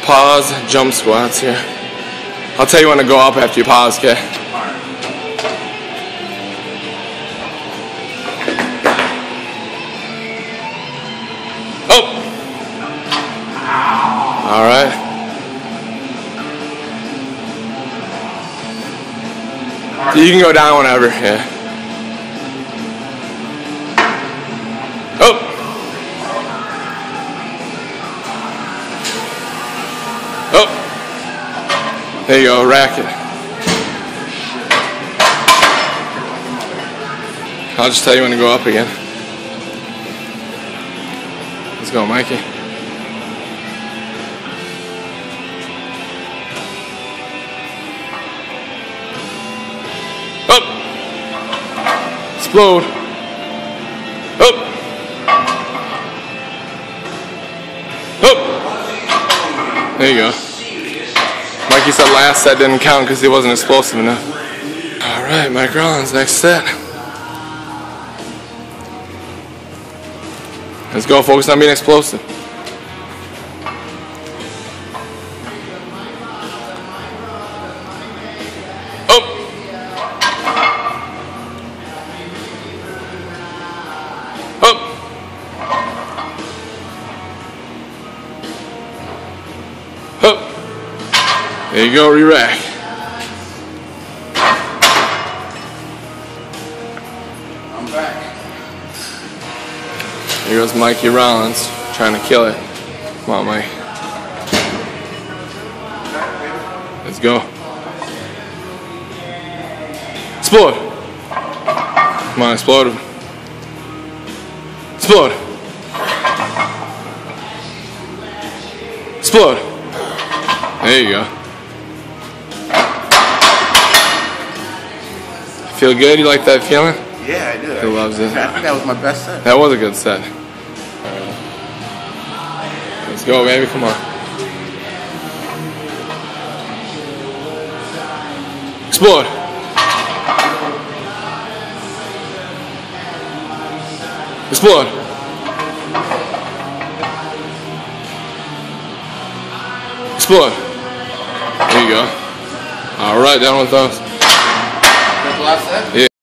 Pause, jump squats here. I'll tell you when to go up after you pause, okay? Oh! Alright. You can go down whenever, yeah. Oh! Oh! There you go, rack it. I'll just tell you when to go up again. Let's go, Mikey. Up! Explode. Up! Up! There you go. Mikey said last set didn't count because he wasn't explosive enough. Alright, Mike Rollins, next set. Let's go, focus on being explosive. Up! Up! Up! There you go, re-rack. I'm back. Here goes Mikey Rollins, trying to kill it. Come on, Mike. Let's go. Explode. Come on, explode him. Explode. Explode. There you go. Feel good? You like that feeling? Yeah, I do. He loves it. I think that was my best set. That was a good set. Let's go, baby. Come on. Explode. Explode. Explode. There you go. All right, down with those. That's the last set? Yeah.